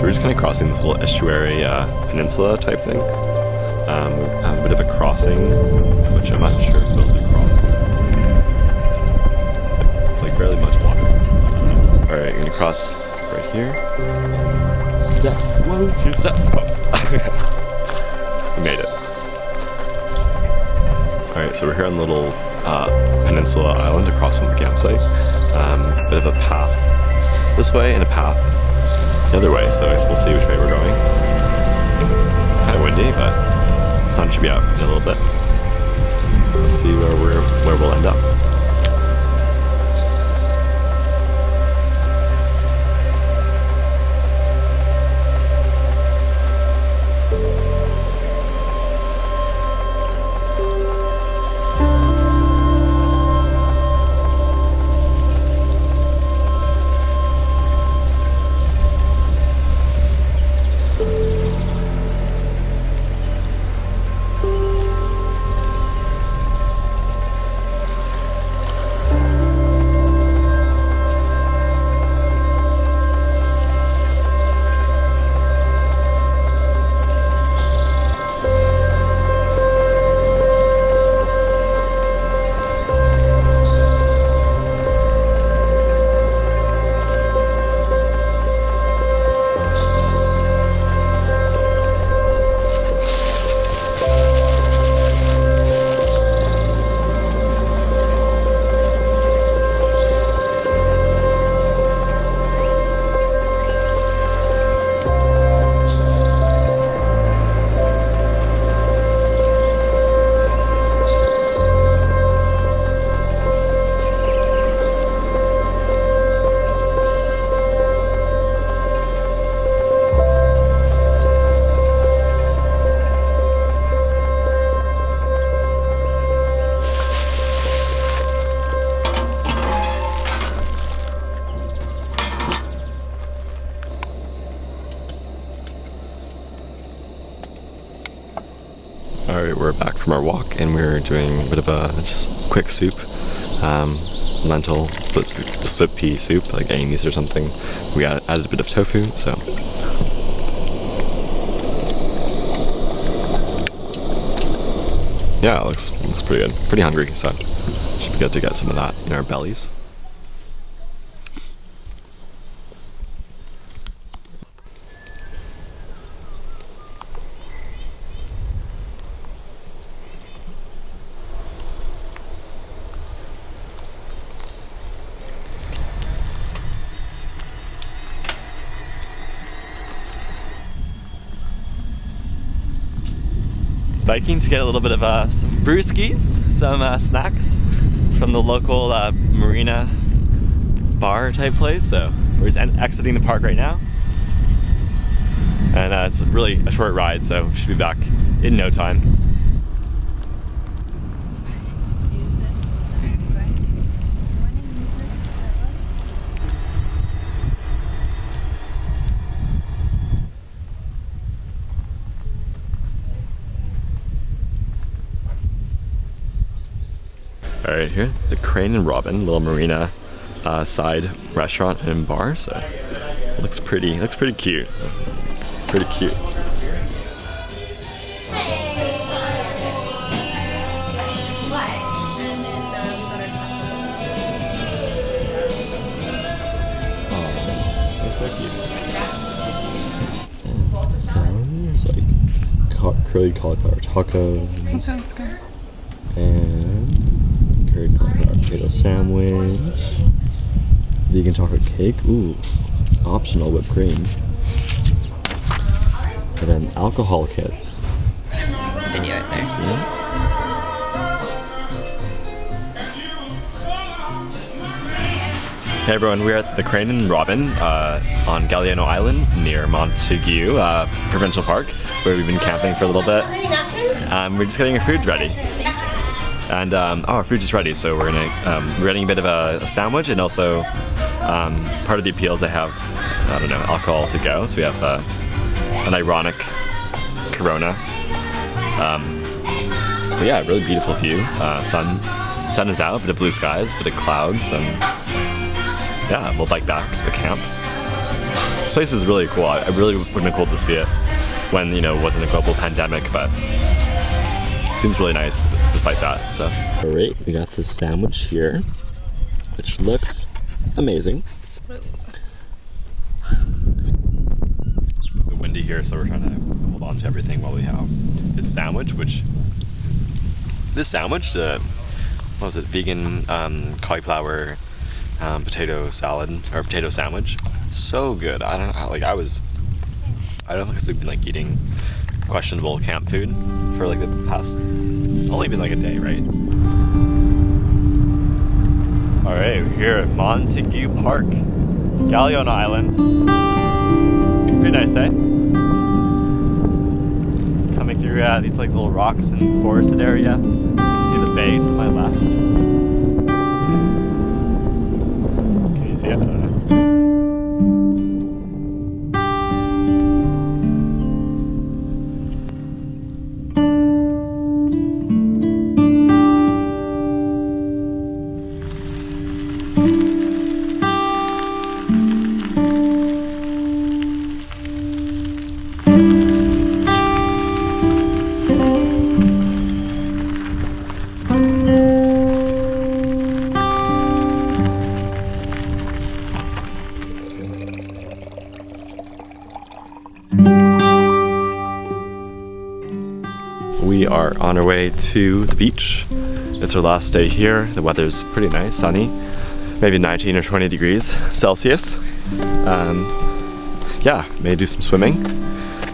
we're just kind of crossing this little estuary peninsula type thing. We have a bit of a crossing, which I'm not sure if we'll do cross. It's like barely much water. Alright, I'm gonna cross right here. Step 1, 2, step. Oh. We made it. Alright, so we're here on the little peninsula island across from the campsite. Bit of a path this way and a path the other way, so I guess we'll see which way we're going. Kind of windy, but the sun should be out in a little bit. Let's see where we'll end up. Alright, we're back from our walk and we're doing a bit of a just quick soup. Lentil, split pea soup, like Amy's or something. We added a bit of tofu, so. Yeah, it looks pretty good. Pretty hungry, so should be good to get some of that in our bellies. Biking to get a little bit of some brewskis, some snacks from the local marina bar type place. So we're just exiting the park right now, and it's really a short ride, so we should be back in no time. Alright, here, the Crane and Robin, little marina side restaurant and bar, so it looks pretty cute. Pretty cute. Oh, that's so cute. So there's like curly cauliflower tacos. And curried cauliflower potato sandwich, vegan chocolate cake, ooh, optional whipped cream, and then alcohol kits. Video it there. Yeah. Hey everyone, we're at the Crane and Robin on Galiano Island near Montague Provincial Park, where we've been camping for a little bit. We're just getting our food ready. And our food is ready, so we're getting a bit of a sandwich, and also part of the appeals they have, I don't know, alcohol to go. So we have an ironic Corona. But yeah, really beautiful view. Sun is out, a bit of blue skies, a bit of clouds, and yeah, we'll bike back to the camp. This place is really cool. I really would have been cool to see it when, you know, it wasn't a global pandemic, but it seems really nice despite that, so. All right, we got this sandwich here, which looks amazing. It's windy here, so we're trying to hold on to everything while we have this sandwich, what was it, vegan cauliflower potato salad, or potato sandwich. So good. I don't know, like I don't think we've been like eating questionable camp food for like the past, only been like a day, right? All right, we're here at Montague Park, Galiano Island. Pretty nice day. Coming through these like little rocks and forested area. You can see the bay to my left. Can you see it? I don't know. We are on our way to the beach. It's our last day here. The weather's pretty nice, sunny, maybe 19 or 20 degrees Celsius. Yeah, may do some swimming,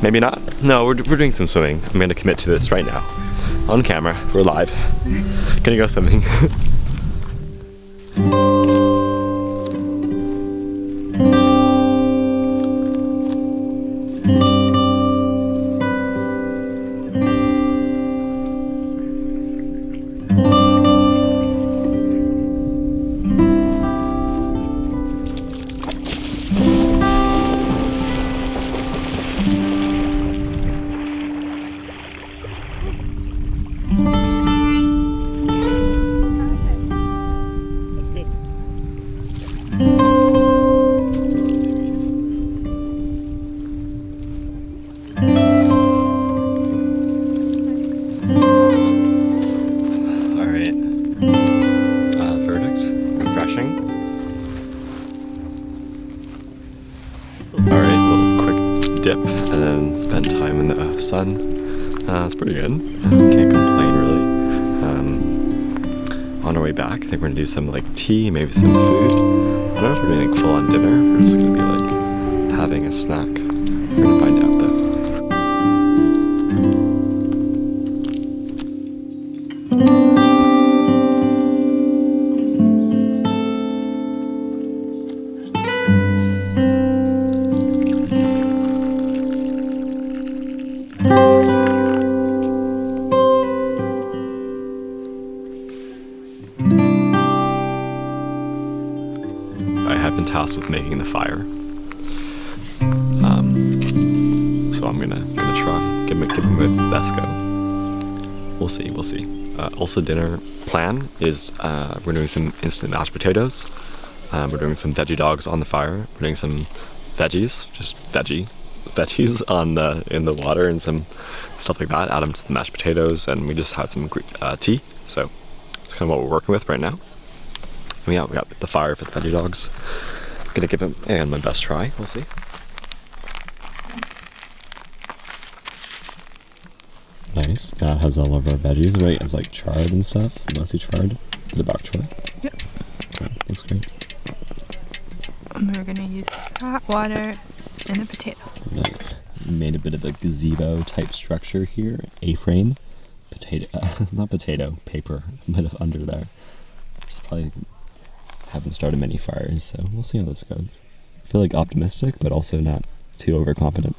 maybe not. No, we're doing some swimming. I'm gonna commit to this right now. On camera, we're live. Gonna go swimming. Dip and then spend time in the sun. It's pretty good. Can't complain really. On our way back, I think we're gonna do some like tea, maybe some food. I don't know if we're doing like full on dinner. We're just gonna be like having a snack. We're gonna find out though. Tasked with making the fire, so I'm gonna try give him a best go. We'll see. Also, dinner plan is we're doing some instant mashed potatoes. We're doing some veggie dogs on the fire. We're doing some veggies, just veggies in the water and some stuff like that. Add them to the mashed potatoes, and we just had some tea. So it's kind of what we're working with right now. And yeah, we got the fire for the veggie dogs. I'm gonna give him my best try. We'll see. Nice. That has all of our veggies, right? It's like charred and stuff. Mostly charred. The bok choy. Yep. Okay, looks great. And we're gonna use hot water and the potato. Nice. Made a bit of a gazebo type structure here. A-frame. Paper. A bit of under there. Just probably haven't started many fires, so we'll see how this goes. I feel like optimistic, but also not too overconfident.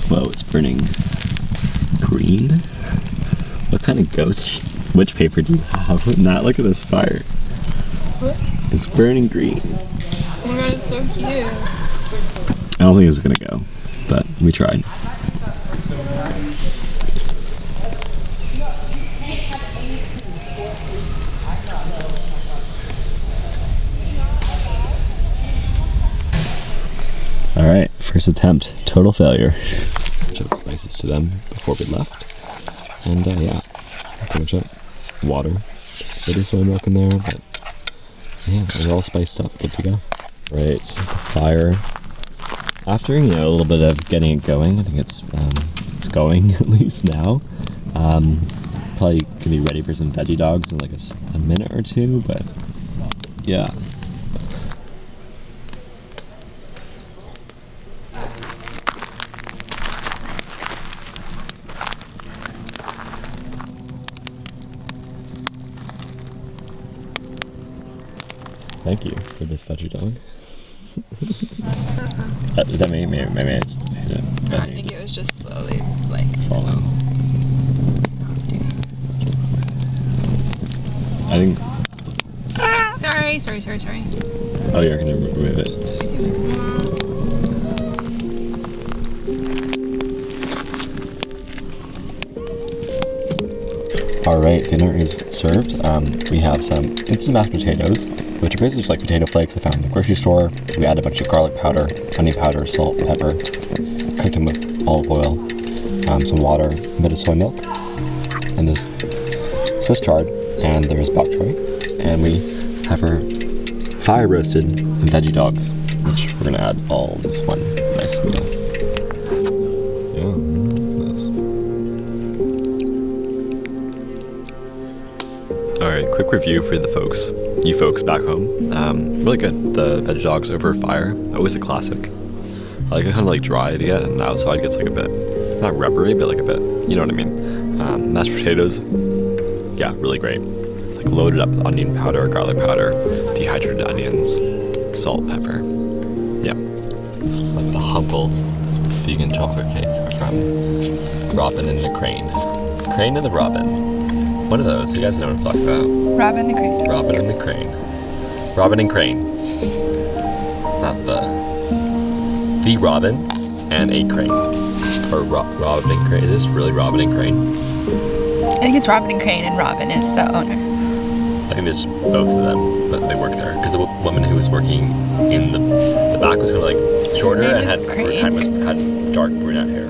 Whoa, it's burning green? What kind of ghost witch paper do you have? Not look at this fire. What? It's burning green. Oh my god, it's so cute. I don't think it's gonna go, but we tried. All right, first attempt, total failure. Showed spices to them before we left. And yeah, pretty much it. Water, a bit of soy milk in there, but yeah, they're all spiced up, good to go. Right, the fire. After, you know, a little bit of getting it going, I think it's going at least now. Probably can be ready for some veggie dogs in like a minute or two, but yeah. Thank you for this veggie dog. Is that me? Maybe I hit it. I think it was just slowly like falling. I think. Sorry. Oh, you're gonna remove it. Alright, dinner is served. We have some instant mashed potatoes, which are basically just like potato flakes I found in the grocery store. We add a bunch of garlic powder, onion powder, salt, pepper, cooked them with olive oil, some water, a bit of soy milk, and there's Swiss chard, and there's bok choy, and we have our fire roasted veggie dogs, which we're gonna add all in this one nice meal. Yeah, look at this. Alright, quick review for you folks back home. Really good. The veggie dogs over fire, always a classic. I like it kind of like dry to get, and the outside gets like a bit, not rubbery, but like a bit, you know what I mean. Mashed potatoes, yeah, really great. Like loaded up with onion powder, garlic powder, dehydrated onions, salt, pepper. Yeah. Like the Hunkel vegan chocolate cake from Robin and the Crane. Crane and the Robin. One of those, you guys know what I'm talking about. Robin the Crane. Robin and the Crane. Robin and Crane. Not the Robin and a Crane. Or Robin and Crane. Is this really Robin and Crane? I think it's Robin and Crane, and Robin is the owner. I think there's both of them, but they work there. Because the woman who was working in the back was kind of like shorter and had dark brunette hair.